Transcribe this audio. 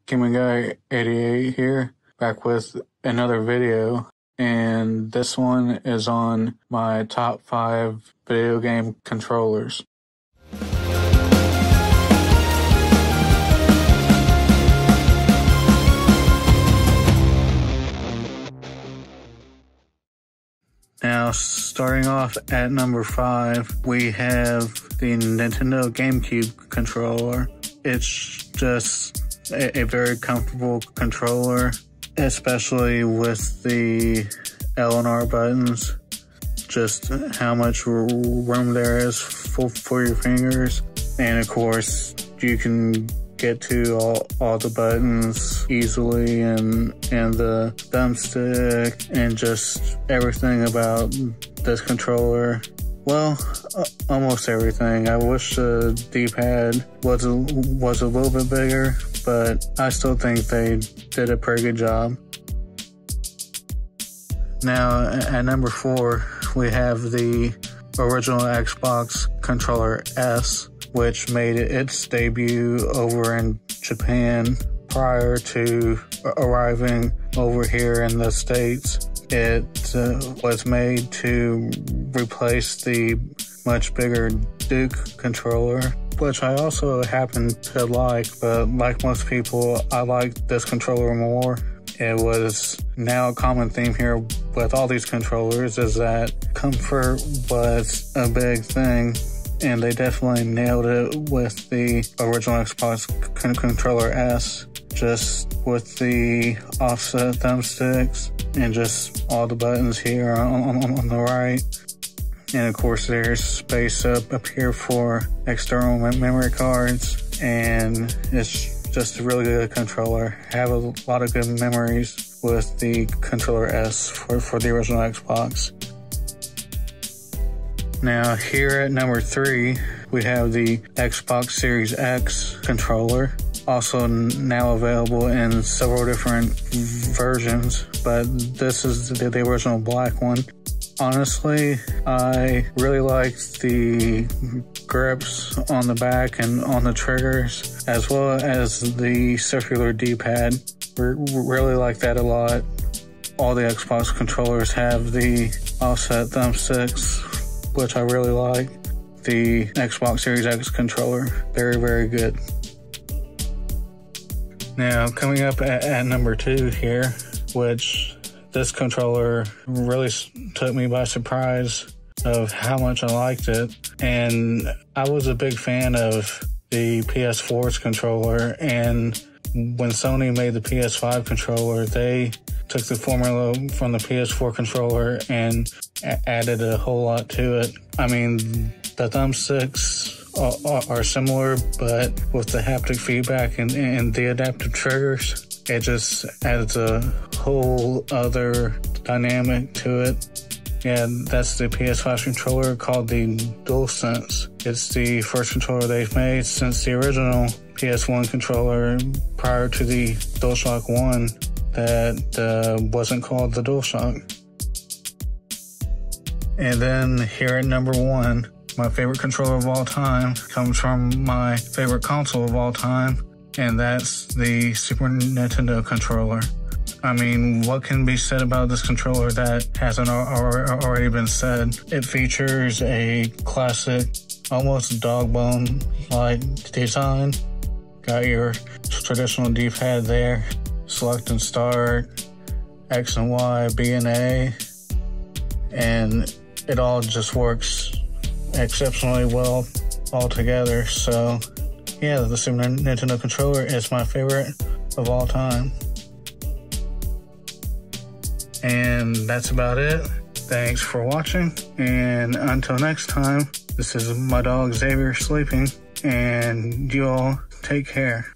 Gaming Guy 88 here, back with another video, and this one is on my top 5 video game controllers. Now, starting off at number 5, we have the Nintendo GameCube controller. It's just a very comfortable controller, especially with the L and R buttons. Just how much room there is for your fingers. And of course, you can get to all the buttons easily, and the thumbstick, and just everything about this controller. Well, almost everything. I wish the D-pad was a little bit bigger, but I still think they did a pretty good job. Now, at number 4, we have the original Xbox Controller S, which made its debut over in Japan prior to arriving over here in the States. It was made to replace the much bigger Duke controller, which I also happen to like, but like most people, I like this controller more. It was now a common theme here with all these controllers is that comfort was a big thing, and they definitely nailed it with the original Xbox Controller S, just with the offset thumbsticks and just all the buttons here on the right. And of course, there's space up here for external memory cards, and it's just a really good controller. I have a lot of good memories with the Controller S for the original Xbox. Now, here at number 3, we have the Xbox Series X controller, also now available in several different versions, but this is the original black one. Honestly, I really like the grips on the back and on the triggers, as well as the circular D-pad. Really like that a lot. All the Xbox controllers have the offset thumbsticks, which I really like. The Xbox Series X controller, very, very good. Now, coming up at number 2 here, which this controller really took me by surprise of how much I liked it. And I was a big fan of the PS4's controller, and when Sony made the PS5 controller, they took the formula from the PS4 controller and added a whole lot to it. I mean, the thumbsticks are similar, but with the haptic feedback and the adaptive triggers, it just adds a whole other dynamic to it. Yeah, that's the PS5 controller called the DualSense. It's the first controller they've made since the original PS1 controller prior to the DualShock 1 that wasn't called the DualShock. And then here at number 1, my favorite controller of all time comes from my favorite console of all time, and that's the Super Nintendo controller. I mean, what can be said about this controller that hasn't already been said? It features a classic, almost dog bone-like design. Got your traditional D-pad there, select and start, X and Y, B and A, and it all just works exceptionally well all together. So yeah, the Super Nintendo controller is my favorite of all time. And that's about it. Thanks for watching, and until next time, this is my dog Xavier sleeping, and you all take care.